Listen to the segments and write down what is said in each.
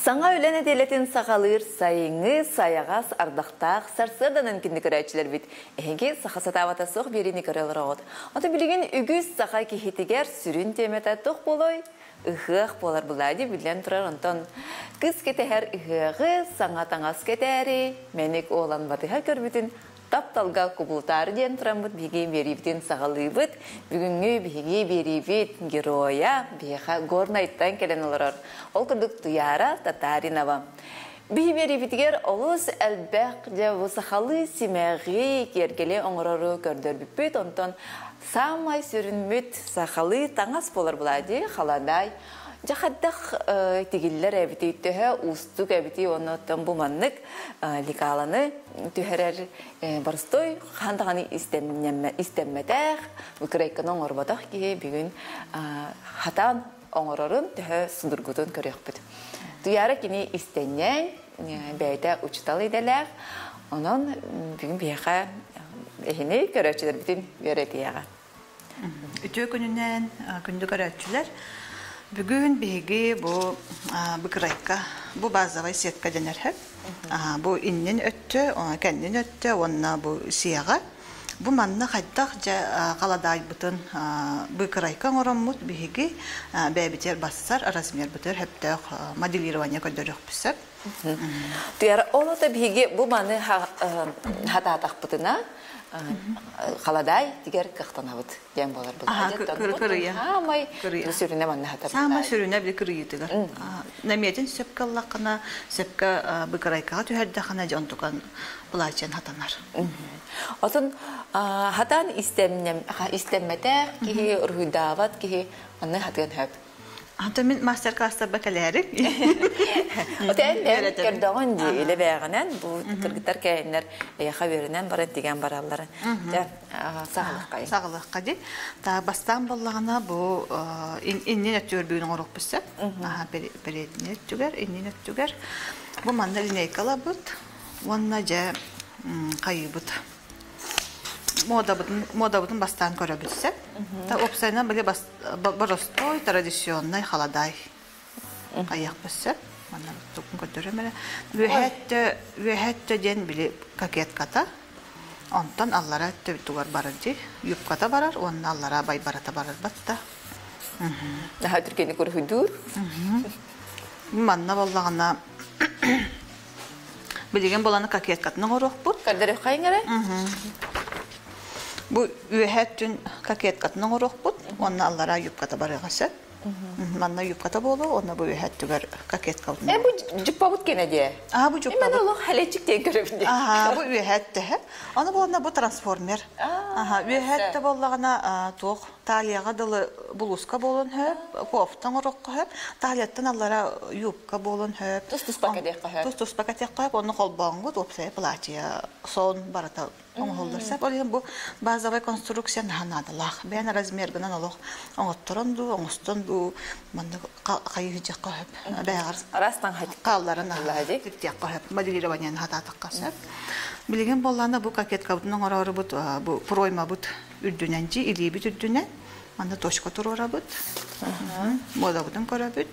Саңа өлен әделетін сақалыр сайыңы, саяғас, ардақтақ, сарсырданын кінді көрәтшілер бит. Әйге сақасатавата соқ берені көрелер оғыд. Оты білген үгіз сақа кехетігер сүрін темета тоқ болой. Үхіғ болар бұлайды білен тұрар онтон. Кыз кетер үхіғі саңа таңас кетәрі. Мәнік оғлан батыға көрбітін. Тапталға құбылтары ден тұрамбыт беге беребден сағалыбыт, бүгінгі беге беребет героя беға горнайттан келен оларар. Ол күрдік тұяра татаринава. Беге беребетігер олыс әлбәқ жа сақалы семәғи кергеле оңырары көрдір бүппет, онтан самай сүрінмет сақалы таңас болар бұлады, қаладай. Жақаддақ тегілер әбіті үттігі, ұстық әбіті оныттан бұманнық ликаланы түхәрер барыстой қандағаны істеммәдәқ, үкірейкін оңырбадақ ке бүгін хатан оңырырын түхі сұдырғыдың көрек бұд. Тұяры кені істенен бәйді ұчытал еделәқ, онын бүгін бейға әйіне көрәтшілер бүтін өреті яға. Үтіе күнінен күнді көрәтшілер Бүгін беги bu быкырайка, bu базовый сетка денерхеп. Bu иннен өттө, кәннен өттө, онна bu сияга. Bu манна хайдак жа каладай бутын быкырайка ороммут беги бәбитер бассар, размер бутер хепте моделирование көдөрөк писеп. Туяр олота беги bu маны хататак бутына Қаладай тигер кақтанабыт дем болар бұл. Кырыя. Самай сүріне манна хатабыт. Самай сүріне білі кырыя тигер. Наметін сөпкі лақына, сөпкі бұқырайкаға түйердіқана жонтуған бұлайчен хатанар. Отын хатан істеммәті кейі ұрғыдават, кейі манны хатыған хөп. Мен мастер-класста бәкәләрік. Отын мен көрдіғын дейлі бәғінен, бұл кіргіттар кәйінлер яқа берінен барын деген бараларын. Сағылыққа. Сағылыққа де. Бастан болағына бұл иннен өттігер бүйінің ұрық бісі. Бередіне өттігер, иннен өттігер. Бұл манда линейкала бұд. Онына жа қайы бұд. Мода бутун бастан көрө билсек. Та опсайна биле баростой традиционный халадай. Аяк билсек. Мана тукун көтөрөмөлө. Вехетте ден биле какетката. Онтон аллара төбүтүгөр барыды. Юпката барар, онун аллара бай барата барар батта. Наха түркени көрүдүр. Манна боллагана билеген боланы какеткатны горокпут. Кадыры кайыңара? Bu üyehettün kaketkatının orukbut, onunla allara yupkata barıgası. Manna yupkata bolu, onunla bu üyehettüger kaketkatını. Bu cüppabut gene diye? Bu cüppabut. Hemen olur halecik diye görevinde. Bu üyehette. Onu bu transformer. Üyehette bollağına toğ, taliyağa dılı buluska bolun hep, koftan orukka hep, taliyattan allara yupka bolun hep. Tuz paketek hep. Tuz paketek hep, onu kolbangu, topsaya platiya, son barata. Оңғылдырсап, олеген бұл базовай конструкцияны ханадылақ. Бәйін размергінен олық оңыттырынду, оңыстынду, мұнды қайығы жаққа өп. Растан қалларын жаққа өп, моделированияны хататық қасып. Білген болғаны бұл какетка бұтының орары бұт, бұл пройма бұт үрдіненжі, илей бұт үрдінен. Мұнды точка тұр ора бұт. Мода бұтын көрі бұт.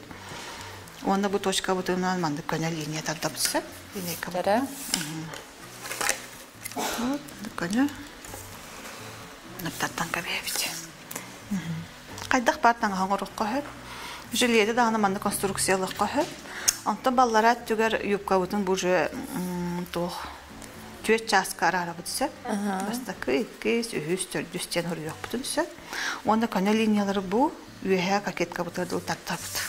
Онда бұл точка бұтынан мұнды көне линия тарда бұтсып. Линейка бұт. Вот, коня. Наптаттан кабебите. Кайдак бартан хаңырыкка хөп. Жиледе дагы манда конструкциялыкка хөп. Антта баллара түгөр юбка бутун буже тох. Түет часка арара бутса. Баста кыйкыс үстөр дүстен хөрөк бутун сөп. Онда коня линиялары бу үһә какетка бутады тартапты.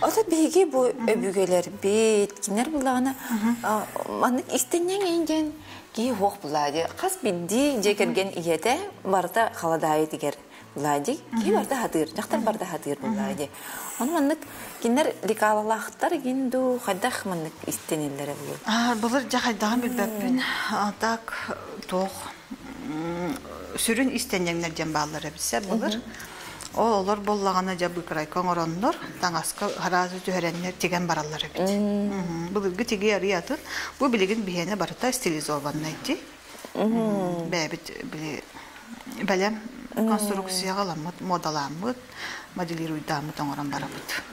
Ota begi bu öbügeler bit, kinler bulağına manık istenyen engen ki hoq buladı. Qas biddi jekergen iyete barda xaladayı diger buladı. Ki barda hadır, jaqtar barda hadır buladı. Onu manık kinler likalalaqtar gindu xadaq manık istenellere bulur. Bulur jaqaydan bir böpün atak toq sürün istenyenlerden bağları bilse bulur. Olur bollağına jabı kıraykan oranlar, tağaska harazı tüherenler tegen baralları bit. Bu bilgi tegi arıyatın, bu bilgin bihene barıta stilize olvanlaydı. Bebit bile конструкцияга ламыт, модаламыт, моделируйдамыт оңоран барабыт.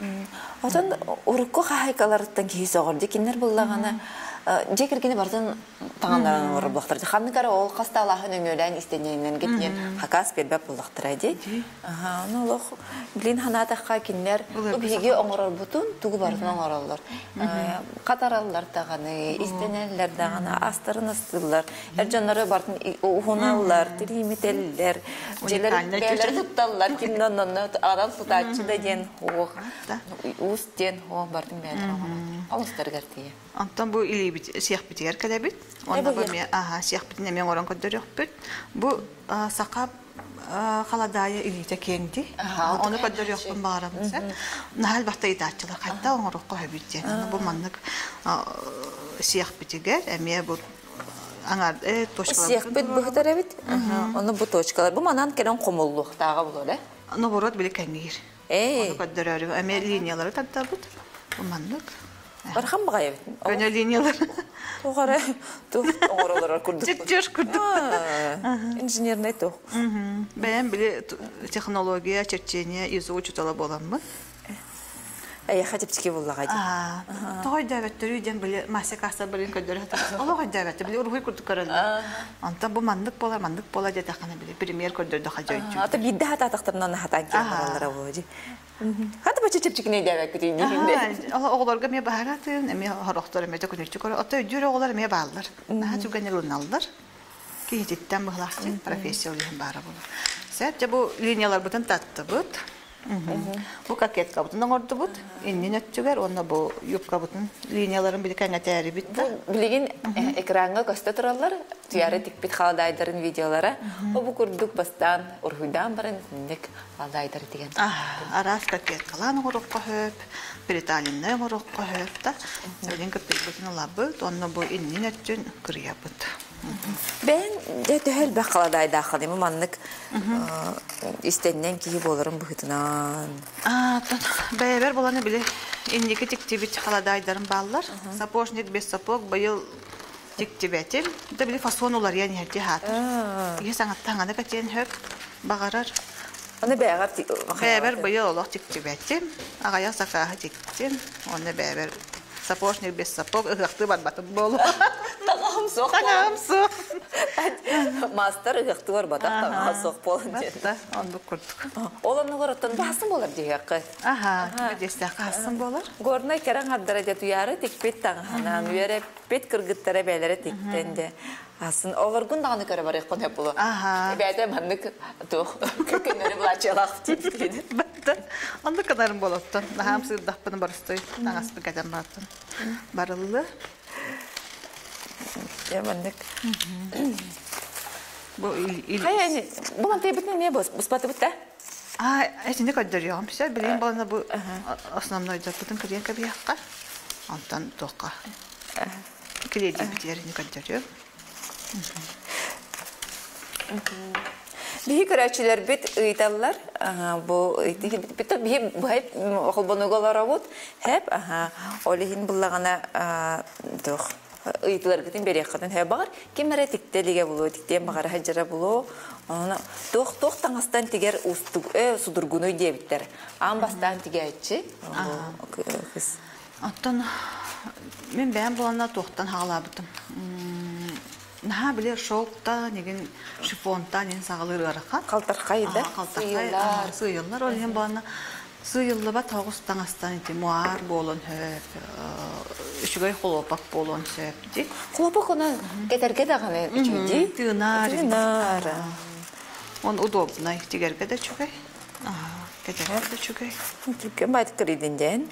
Отон урукко хахайкаларыттан киһи соҕорди киннер буллагана жекергени бартын таңандаран урбулактар. Ханныкара ол касталахын өңөлөн истененен кеткен хакас бербеп булактар ди. Аны олох билин ханатакка киннер биге оңорор бутун тугу бартын оңороллор. Катараллар таганы, истенеллер даганы, астырын астыллар. Эржоннары бартын ухуналлар, тилимителлер, желер тутталлар кинноннон арал тутачы деген хох. Ус ден хох бартын бер. Алыстар гартия. Антон бу илибит сиях битер калебит. Онда бу ме сиях битне мен орон көдөрөкпүт. Бу сакап халадая илите кенди. Оны көдөрөкпүн барамса. Нахал бакта итачылар кайта оңорокко хөбүтте. Бу маннык сиях битигер эме бу аңар точкалар. Сиях бит бухтар бит. Оны бу точкалар. Бу манан келен комуллуктагы булар. Аны борот биле кемир. Оны көдөрөр. Эме линиялары таттабыт. Бу маннык Бархан багай бит. Көне линиялар. Тугара тух оңоролор курдук. Чек курдук. Инженерный тух. Ben bile технология, черчение, изучутала боламмы. Я хатипчики буллагай. Той дәвәттөрүдән биле массакаса билен көдөрә тата. Алга дәвәтте биле ургый курдук каралар. Анта бу мандык бола дә тахана биле премьер көдөрдө хаҗайчу. Ата бидде хата тактырнан хатан калалар буди. Хата бачы чипчикне дәвәт көтүнде. Огларга ме баһаратын, ме характар ме төкүнчү кара. Ата жүрө оглар ме балдар. Наһа түгәнер уналдар. Киһиттән баһлахчы профессияларын бара бу. Сәтчә бу линиялар бутын татты бут. Бу какетка бутын оңорду бут. Иннен өттүгөр, онда бу юбка бутын линияларын билкәнгә тәри бит. Билеген экранга көстө туралар, туяры тикпит халдайдарын видеолары. Бу курдук бастан ургуйдан барын ник халдайдар деген. Арас какеткалан оңорокко хөп, приталинне оңорокко хөп та. Билген көпөй бутын лабыт, онда бу иннен өттүн кырыя бут. Ben de töhel bakaladay daxalim manlık istenilen ki bolurum buhutnan. Beraber bolanı bile indiki tiktivit haladaydarım ballar. Sapoşnik без сапог bayıl tiktivetim. Da bile fason olar yani her cihat. Ya sanat tangana kaçen höp bağarar. Onu beraber bayıl olur tiktivetim. Ağaya sakaha tiktim. Onu beraber Sapoşnik без сапог ıhıktı batbatım bolu. Tağam soğuk. Master ıhıktı var batak tağam soğuk bolun diye. Onu kurduk. Olanı görüntün basın bolar diye ki. Medeste kasın bolar. Gornay keren haddara diye tuyarı tikpet tağına. Müyere pet kırgıtlara beylere tiktendi. Aslında oğurgun dağını göre var ekon hep bulu. Beyde manlık tuğ. Kökenleri bulaşçalak tipkiydi. Onda kadarım boluttun. Naham sığırdaqpını barıstoy. Nağas bir kadar barıttın. Barıllı. Ya manlık. Bu il... Hayır, bu mantığı bitne niye buspatı bitti? Şimdi gönderiyorum. Bileyim bana bu основной bütün kliyenka bir yakka. Ondan toqa. Kliyedi bitiyerini gönderiyorum. Bihi kıraçılar bit ıytallar. Bu bit bu hep okulbonugolar avut. Hep olihin bullagana doğ. Iytılar gidin beri yakadın hep bağır. Kimere tiktelige bulu, tikteyen bağır hacıra bulu. Doğ tangastan tiger sudurgunu diye bitler. Ambastan tigerçi. Ondan ben bulanlar doğtan hağlabidim. Naha bile şokta, negin şifonta, negin sağılır arakan. Kaltarkaydı. Kaltarkaydı. Sıyıllar. Olayın bana sıyıllı bat tağus tangastan iti. Muar bolon höp. Üçügay xolopak bolon söp. Xolopak ona geterge dağını üçüydü. Tığınar. Tığınar. Он удобно, тигерге de çökey. Geterge de çökey. Türkiye bayt kırıdından.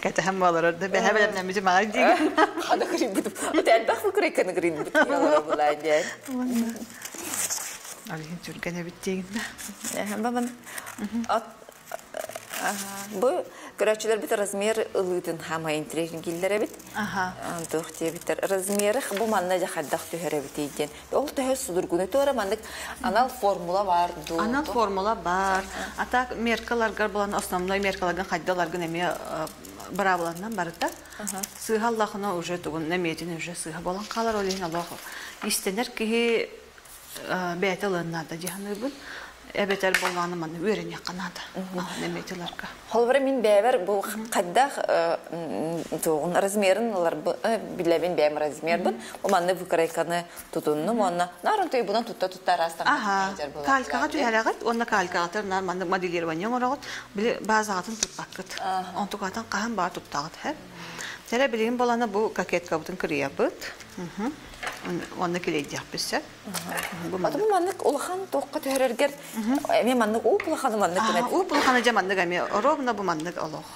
Kete hem bağlar da ben hemen nemici mağar değil. Hadi kırıd buldum. Otel bak bu kırıkını kırıd buldum. Yalara bulaydı. Alihin Türkiye'ne bittiğinde. Baban. Bu kıraçılar bit razmer ılıydın hama intrejin gillere bit. Doğru bit razmeri bu mannaca haddak tühere bitiyken. Ol tüher sudurgunu tühere mandık anal formula var. Anal formula var. Ata merkalar garbalan основной merkalardan haddalargan emi barabalandan barıta. Sığallahına уже tugun nemiyetini уже sığha bolan kalar oleyin Allah. İstenir ki бәйтеліннада жиғаныбын. Әбетер болғаны маны өрен яқынады. Неметелерге. Холбары мен бәбір бұл қаддақ туғын размерін, біләбен бәйім размер бұн, бұл манны бұқырайқаны тұтынны, онына нарын той бұдан тұтта растан. Калькаға түйәрәғыт, онына калькағатыр, нар манны моделирование орағыт, білі базағатын тұтпаққыт. Он тұқатын қаған бар тұттағыт. Тәрі білген боланы бұл кокетка бұтын кірия бұд. Онны келейді яқпысы. Атымы маннык улахан тоққа тәрергер, әме маннык ол бұлаханы маннык кінет? Ол бұлаханы жа маннык әме, ровна бұл маннык олық.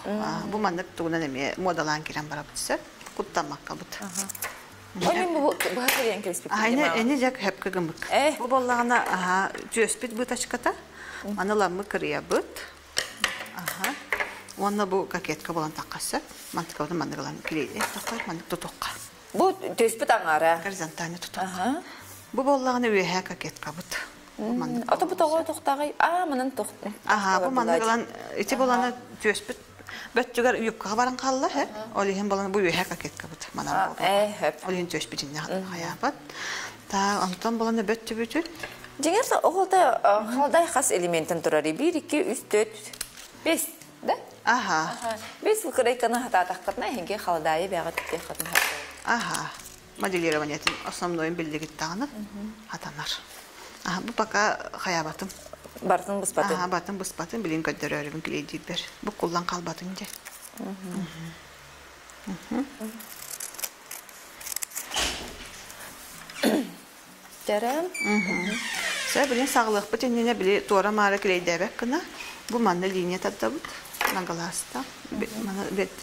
Бұл маннык тұғынан әме модалан керен бара бұтысы, құттамаққа бұт. Олен бұл бұғатыриян келеспек? Айны әне жак әпкі гымык. Бұл болағына жөспет бұт ашқата, маныламы кірия бұт. Онна бұл кокетка болан таққасы, мантықа бұтын манныгалан келейді, таққай маннык тұтуққа. Бұл төспет аңара? Горизонтальный тұтуққа. Бұл болағына өйе кокетка бұт. Аты бұтаға тоқтағай? Мұнын тоқты. Бұл манныгалан, еті боланы төспет, бөттігер үйіпқаға баран қалла, олеген боланы бұл өйе кокетка бұт. Олеген төспетіне қая бұт. Антон боланы бөтті бүтін. Дегенсе, оғылда қалдай қас элементтен тұрары? 1, 2, 3, 4, 5, да? Бес выкройканы хататаққытна, хенге қалдайы бәға түтте қатын хатты. Моделированиятын основной білдігіт тағыны хатанар. Бұл пока хаябатым. Бартын бұспатын? Бартын бұспатын, білін көддері өрігін келейді бер. Бұл құлдан қалбатын де. Жарам? Сәй білін сағылық бұт, енене білі туара мары келейді әбәк кіна. Бұл манны линия татта бұт. Нагаласта,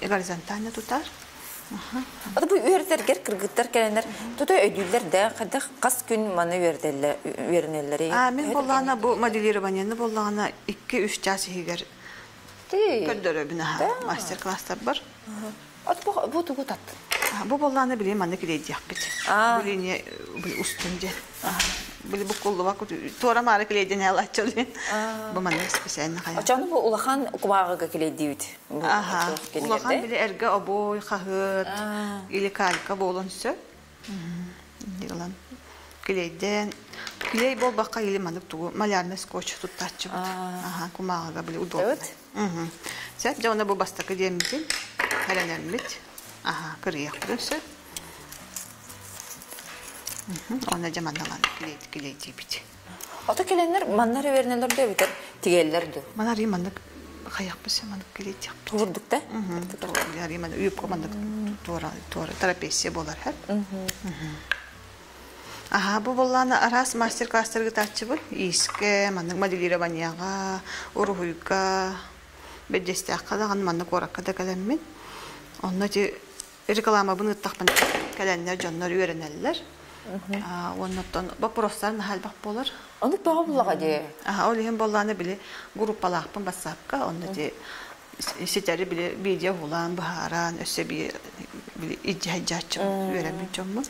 горизонтально тутар. Аты бұл үйердергер, кіргіттер кәлендер, тұты өйділерді, қадық қас күн маны үйерінелері? Мен болағына бұл моделированияны болағына 2-3 час егер көрдірі біні мастер-класстар бар. Аты бұл тұғы татты? Бұл болағына білейм, маны келейді яқ біт. Бұл ене ұстынде. Бұл бұқылы вақыт, туара мары келейден әлі атчылын. Бұл маны специалны қая. Очаны бұл ұлақан құмағыға келейді өйді? Ұлақан білі әргі обой, қағыт, или калька болын сө. Келейден. Келей бол баққа елі мандық тұғы, малярны скотч тұттатшы бұд. Құмағыға білі ұдолды. Сәп, жауына бұл бастақы демізін, әрәнәрмет. Кырыяқ бұдын сө. Ona jamandalan kileydi bit. Ata kelenler manlar öğrenenler de biter, tigellerdi. Manar imandık kayak bise mandık kileydi yap. Vurduk da? Yani imandık uyup komandık doğru terapisi bolar hep. Bu bollana aras master class'ları gıtarçı bu. İske mandık modelirovanияға, uruhuyga, bedestek kadağın mandık orakka da kalemmin. Onda ki reklama bunu takpan kalenler canlar öğrenenler. Ondan vопростарын halbaq bolar. Onu bağa bulağa de. Олеген болланы биле группалақпын басапқа, онда де сетері биле видео булан бахаран өсө биле ижачым өремін жомму.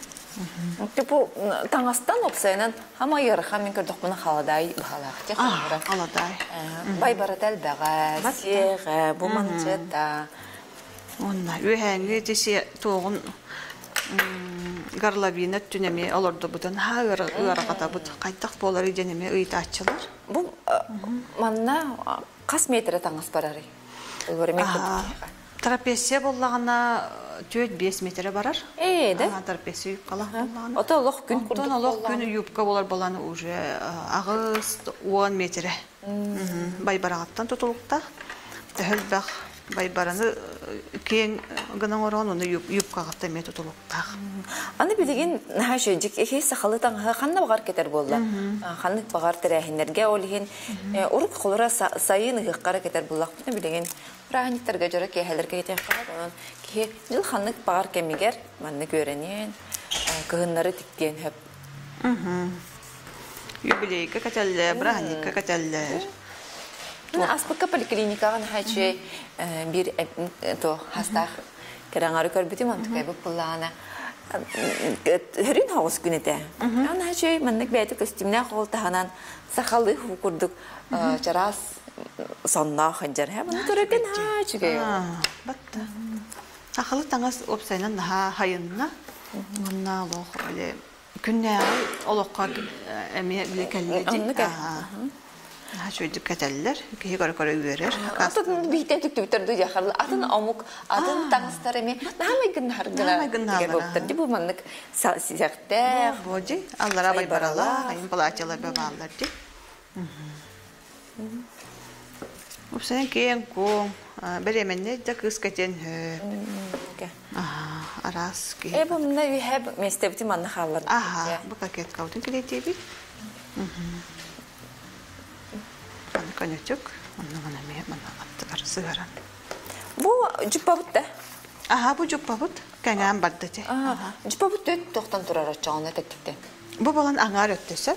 Бұл таңастан опсайынан хама ярыха мен көрдік бұны қаладай бағалақ. Қаладай. Бай баратәл бәға, сеға, бұл манчета. Онда өйәңгі десе тоғын Гарлавина түнеме оларды бұдан ұйарағата бұд қайдақ болары денеме ұйты атшылар. Бұл манна қас метрі таңыз барары? Трапесия болағына 4-5 метрі барар. Да? Трапесия ұйыққалақ болағына. Ота олық күн күрдік болағына? Олық күн ұйыпқа болар болағына уже ағыз 10 метрі. Байбарағаттан тұтылықта. Тәхілбәқ байбараны кейін ғынан орған оны юбқағатта мет ұтылықтақ. Аны білеген жөндік ехей сақалы таңға қанна бағар кетер болды. Қанық бағар тірәхінерге олеген ұрып қолыра сайын ғыққары кетер болақ. Бұны білеген рағаниттарға жора кейхәлерге кетен қалады. Кей жыл қанық бағар кемегер, манны көренен, кығынлары тіккен хөп. Юбилейка кәтәлі, рағаникка кәтәлі. Аспыққа поликлиникаға нәхәче бір хастақ кераңары көрбітім антықай бұл бұлағына. Хүрін хауыз күнеті. Нәхәче мәннік бәйті көстіміне қолтағынан сақалы құқырдық жарас сонна қанжар. Мұны түрікен нәхәче кәйі. Бәтті. Сақалы таңыз опсайынан наға хайынна. Мұнна лоқ Күнне олоққа әме біле кәлләді. Онны кә. Шөйдік кәтәлілер, кейі көрі үйерер. Атын бейттен түктүбітерді жақарлы. Атын омук, атын таңыстар әме. Нағамай гыннар гына. Бұл маннық сияқтақ. Боди, аллара бай барала, айын палатиялар бай бағалар ди. Бұпсанен кейін көң, бір еменне де қыз кәтен арас кейін. Бұл мұнда үйәб местебіті манны қалар. Бұл қакет қаудың келетебі. Конючок, онна мен аттыгар сыгаран. Бу жуппабыт да? Бу жуппабыт. Кәңәм барды те. Жуппабыт өт тоқтан турар ачағына тәктікте. Бу балан аңар өттесі.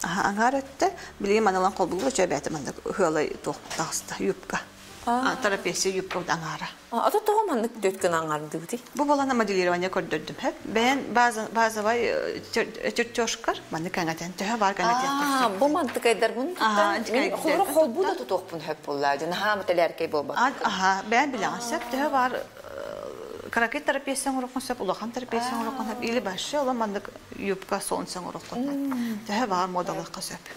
Аңар өтті. Білген маналан қол бұлы жөбәті манда хөлі тоқтағысты юбка. Тарапесі юбка аңара. Ата тоға мандық дөткін аңарды бұды? Бу балан моделирование көрдірдім. Бән базавай чертежкар, мандық кәңәтен, төхі бар кәңәтен. Бу мандық айдар бұн? Мен қолы қол бұда тұтоқ бұн хөп боллады. Наға мұтәлі әркей бол бар. Бән білген сәп, төхі бар каракет терапиясын урокун сап, улахан терапиясын урокун сап, или башы, ола мандық юбка сонсын урокун сап. Төхі бар модалыққа сап.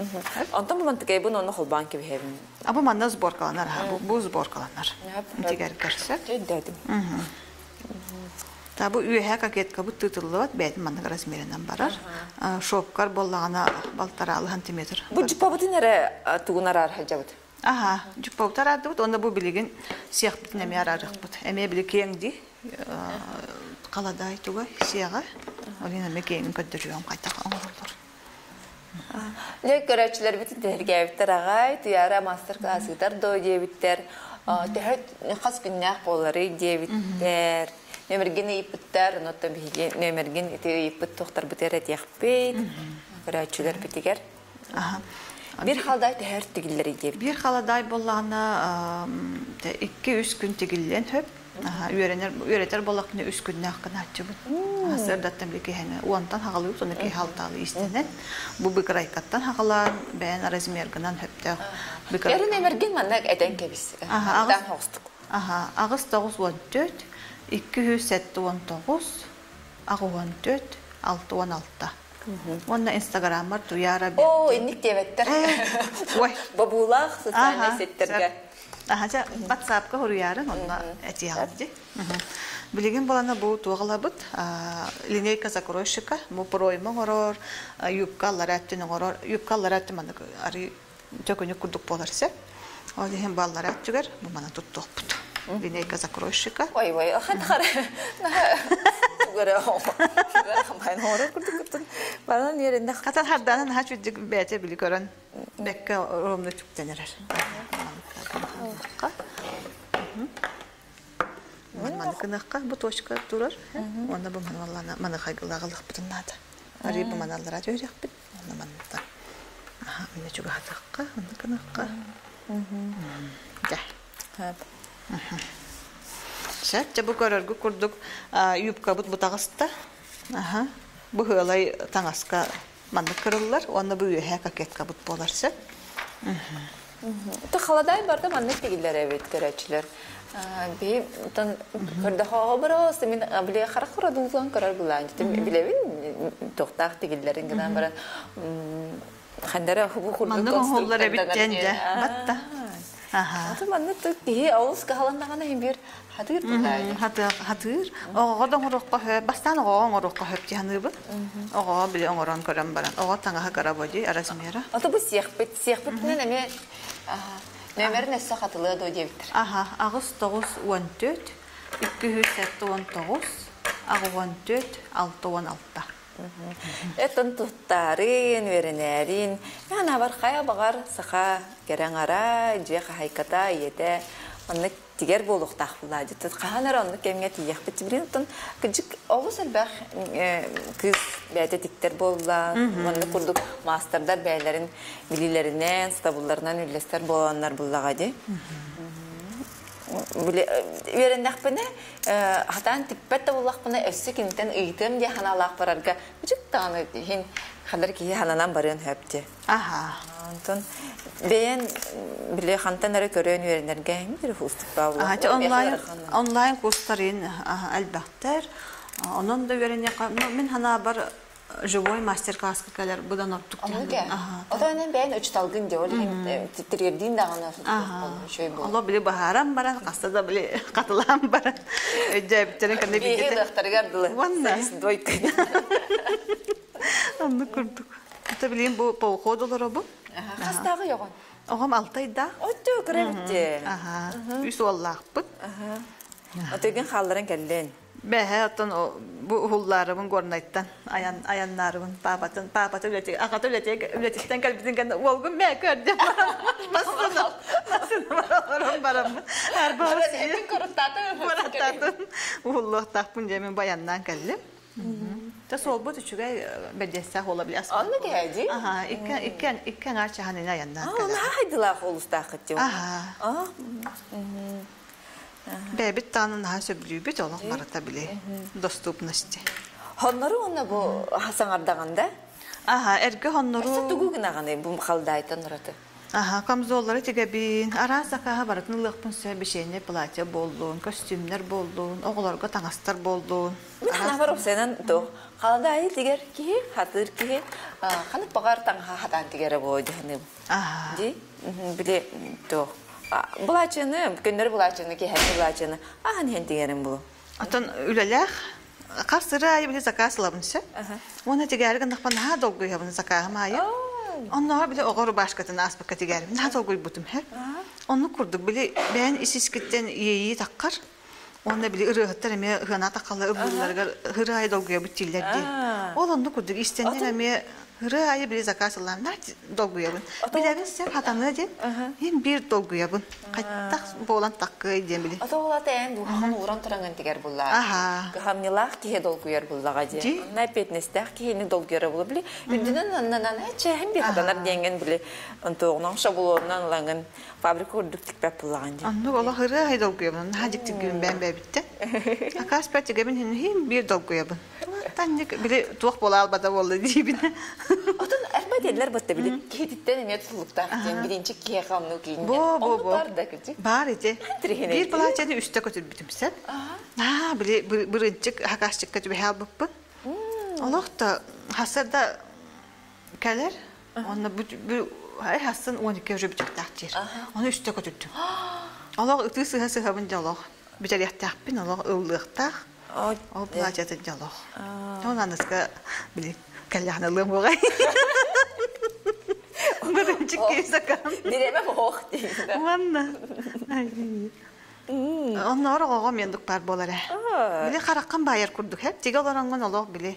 Антон бұл мандық айбын оны қолбан кебі хевін? Абы манда сборкаланар, бұл сборкаланар. Тегер көрсек. Дәдім. Та бұл үйе какетка бұл тұтылы бат, бәйтін мандық размерінен барар. Шопкар боллағына балтаралы сантиметр. Бұл жұпа бұтын әрі тұғынар ар хәлжа бұд? Жұпа бұт арады бұд, онда бұл білеген сияқ бітін әме арарық бұд. Әме білі кеңді, қаладай тұға сияға, олен әме кеңін көндіріуім қайтақ оңғырылыр. Лек көрәтшілер бітін тәрге әбіттер ағай, тұяра мастер-классығытар дой дебіттер, төхет қас күннәқ болары дебіттер, нөмірген ейіпіттер, нөмірген ейіпіт тоқтар бұтер әтияқпейд, көрәтшілер бітігер. Bir xalday təhər tigilləri deyib. Bir xaladay bolağına 2-3 gün tigilən höp. Öğreter bolaqını 3 gündən haqqını açı bu. Sırdatdan bir ki həni ondan haqalıyıb, sonra ki haltalı istənən. Bu bir qraykattan haqalar, bəyən razmergından höpdə. Yarın emergin məndən ədən kəbis. Dən hoqstuk. Ağız 9-14, 207-19, ağı 14, 6-16. Onda Instagram var, duyara bir. İndik devettir. Babulaq, sosyal setlerge. WhatsApp'ka huruyarın, onunla etiyalıcı. Bilgin bolana bu tuğalabıt, lineyka zakroşika, bu proyma horor, yupkallar ettiğini horor, yupkallar ettiğini arı tökünü kurduk bolarsa, o dihem ballar ettiğer, bu bana tuttuq butu. Lineyka zakroşika. Vay, hadi xara. Gara xamayn horor kurduk. Bana yerinde. Katan hardanan ha çücük bete bili gören bekka romda çok denerer. Mana kınaqqa bu toşka durur. Onda bu mana mana xaygılağılıq bütünnadı. Arı bu manalara görək bit. Onda manada. Mene çok hataqqa, onda kınaqqa. Gel. Şəhətcə bu qarargı kurduk yubka bu tağısda. Bu hölay tağaska mandı kırılır. Onda bu üye kaketka bu bolarsa. Tu xaladay barda mandı tegiller evet görəçlər. Bir tan kördə xabaros min bile xarxara duzan qarar bulandı. Bilevin toxtaq tegillerin gıdan bara. Xəndərə bu xurdu. Mandı hollara bitcəndə. Batta. Ata mandı ki ağız qalanağına hem bir hadır bulaydı. Hadır. Oğadan oraqqa höp, bastan oğan oraqqa höp diyanı bu. Oğa bile oğaran qaran baran. Oğa tanağa qarabacı arasmera. Ata bu siyahbetlə nəmə nömeri nəsə xatılığı da ödəyibdir. Ağız 9-14, 207-19, ağı 14, 6-16. Etən tutarın, verenərin, yana var xaya bağar, sağa gərən ara, cəyə haykata yedə, onu diğer boluq taxıladı. Qahanar onu kəmgə tiyək bitibrin, tən küçük oğuz elbəq kız bəydə diklər bollar, onu kurduk masterdar bəylərin bililərindən, stabullarından ülləstər bolanlar bullağadı. Verendaq bana hatan tippette bullaq bana össü kinten ıytım diye hanalaq bararga küçük tane hin kadar ki hananan barın hepti. Anton beğen bile hantan ara körün verenlerge bir fıstık bağlı. Online kursların elbette. Onun da verenyak min hana bar живой мастер-класс калер будан оттук. Анныга. Одан бәйн үч талгын ди, ол титрердин дагана шөй бул. Алла биле бахарам баран, кастада биле катылам баран. Өҗәбтерен кандай бигете. Бие дактаргардылы. Ванна. Дойка. Анны күрдүк. Ата билем бу походолор бу. Хастагы яган. Огам Алтайда. Отто кремте. Үс валлахпыт. Отеген халларын келден. Бәһә атын бу хулларыбын горнайттан, аяннарыбын, папатын үләтек, акаты үләтектен калбитен гән олгын мә көрдем. Масына барам. Арбасы. Эдин корыттаты. Хуллыктан җәмен баяннан кәлле. Та сол бу төчүгә бәдәсә хола биләс. Анны гәди? Икән арча ханына аяннан кәлле. Ана хайдыла холустакыт ди. Бәбит танын ха сөбрүбит олық барата биле. Доступности. Хоннору онна бу хасаңардаганда? Эрге хоннору. Тугугнаганы бу халдайтан раты. Камзоллары тегебин, арасакаға баратын ылықпын сөй бешейне платье болдуын, костюмнер болдуын, оғыларға таңастар болдуын. Хана бар опсайнан тоқ. Халдай тегер ки, хатыр ки, ханып бағар таңға хатан тегері бойды ханы. Ди, біле тоқ. Булачыны, көндер булачыны ки, хәні булачыны, ахан хен тегерім бұл. Атын үлеләқ, қарсыры айы біле заказ лабынсы. Оны тегерігін нақпан ха долгы ябын закағым айы. Onlar bile oğru başkatına aspakka tigerim. Ne dolguy butum hep. Onu kurduk bile ben isiskitten yeyi takkar. Onda bile ırıhıttar eme hına takkalı ıbırlarga hırı ayı dolguya bütiller diye. Onu kurduk istendim eme hırı ayı bile zakaz alan. Ne dolguya bun? Bilerin sen hatanı diye. Hem bir dolguya bun. Kaytak boğulan takkı diye bile. Ata ola teyen bu hamın uğran turangan tiger bullar. Hamnilaq kihe dolguyar bullağa diye. Ne petnestaq kiheni dolguyar bullar bile. Ündünen anlanan hiç hem bir hatalar diyengen bile. Antoğunan şabulondan langan fabrika kurduk tikbep bullağın diye. Anlık ola hırı ayı dolguya bun. Hacık tigibin ben bitti. Akas pertigebin hem bir dolguya bun. Tanık bile tuğ bola albada bollu diye bine. Otan erma dediler batta bile. Kiheditten emiyat sulukta. Birinci kihe kamnu kiyince. Bu. Var küçük. Var idi. Bir plaçanı üstte götür bütümsen. Bile bırıncık hakasçık götür bir hal bıppın. Allah da hasarda keler. Onu hasın 12 euro bütük takdir. Onu üstte götürdüm. Allah ıtı sıha sıha bınca Allah. Bir yahtaq bin Allah ıllığıqtaq. O plaçatı Allah. Onu anıska bile kalyahnalığım oğay. Bırıncık keysakan. Direme boğ değil. Vanna. Onlar oğam yandık par bolara. Bile qarakkan bayar kurduk hep. Tege olarangan Allah bile.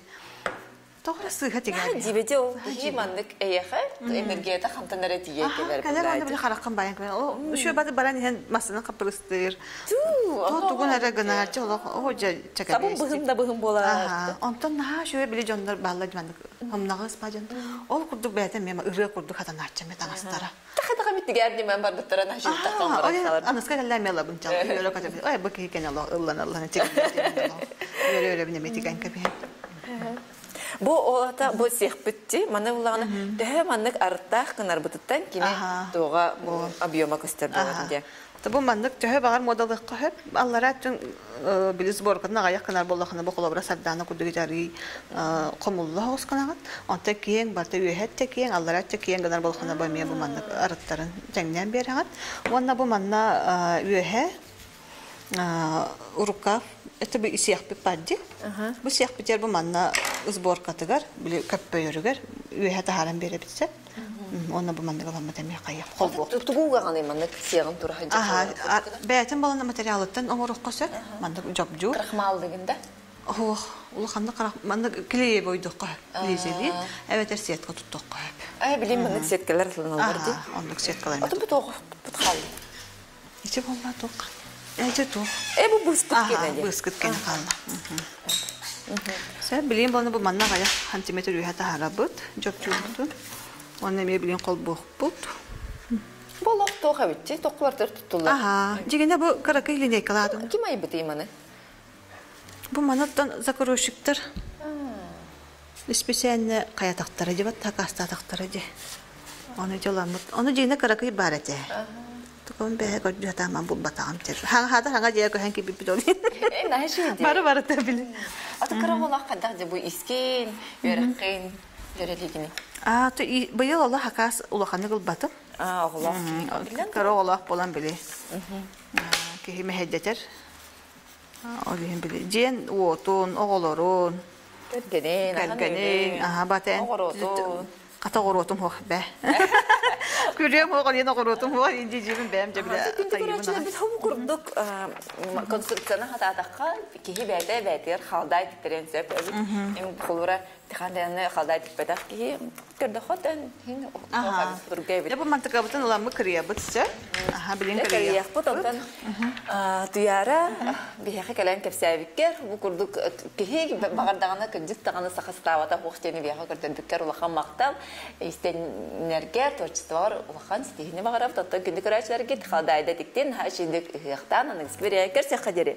Doğru sıha tege. Dibede o himanlık eyeğe enerjiyete xantanlara diye gelir. Kalar onda bile qarakkan bayar kurduk. O şu badı baran hen masını kapırıstır. Tuğun ara gınarcı Allah hoca çakar. Sabun bıhım da bıhım bolar. Ondan ha şöyle bile canlar bağladımandık. Hamnağız bacan. Ol kurduk beyden mema ırığı kurduk hatan arçam et anastara. Taha bitti geldi men barda tarana şimdi takam var. Anıska geller mela bunca. Öyle kadar. Ay bakı hiken Allah Allah'ın çekti. Öyle bir nemeti kanka bir. Bu olata bu sihbitti. Mana ulağını daha manlık arttaq kınar bututtan kime doğa abiyoma gösterdi diye. Tabu manlık daha bağır modalıqqa hep Allah'a tüm biliz borqatına ayak kınar bollaqına bu kolabra sardana kudu gitari qomullah osqanağat. Anta kiyen barta ühet tekiyen Allah'a tekiyen kınar bollaqına baymiya bu manlık arıtların tengnen berağat. Onna bu manna ühe urukaf это бы исех пипадди. Bu siyah biter bu manna ızborkatıgar, bile köppö yörüger. Üye taharan bere bitse. Ona bu manna galamma demeye kayıp. Kolbu. Tuğuğa ganaymanlık siyahın turu hacı. Beytin balana materyalitten onu ruhkası. Manna jobju. Kırıkmaldığında? Ulu xanna qaraq manna kliye boyduq qah. Kliyeli. Evet ersiyatqa tuttuq qah. Ay bileyim manna setkeler sılınalırdı. Onluk setkalar. Otu bu toğu butxallı. İçe bomba toq. Evet o. Bu bıskıt gene. Bıskıt gene kaldı. Sen bileyim bana bu manna gaya santimetre üyete harabıt. Jobjuğundu. Onu ne bileyim kol buğbut. Bolaq toğa bitti. Toqlardır tuttular. Jigende bu karakı iline kaladı. Kim ayı biteyim anı? Bu manattan zakoroşuktır. Spesialne kaya taktara jibat takasta taktara je. Onu jolamut. Onu jigende karakı ibarete. Kon be gördü tamam bu batağım ter. Hanga diye hangi bir bidolin. Ne şey diye. Bara tabii. Atı karakolak kadar bu iskin, yörekin, yöreligini. Bu yıl Allah hakas ulakanı gılbatım. Allah. Karakolak bolan bile. Ki meheddeter. Olayım bile. Cihan otun, oğulorun. Gelgenin. Baten. Kata gorotum hoş be. Görüyorum o kalıyana gorotum hoş. İncicimin beğence bile. Gündükörüçüler biz hava kurduk konstruksiyonu hatatakka kihi berde bedir halday tiplerin söp. Em kulura tıkandayanı halday tipedak ki gördü hodan hin Ya bu mantıka butun ulan mı kırıya butsa? Bilin kırıya. Kırıya butundan duyara bir heki kalan kefsavikker bu kurduk kihi bagardağına kıncık tağını sakıstavata hoşteni bir heki gördükler ulakan maktal istenirger torçtuvar ulakan stihini bagarab tatta gündükörüçüler git haldayda diktin ha şimdi hıhtan anıks bir yerker sekaderi.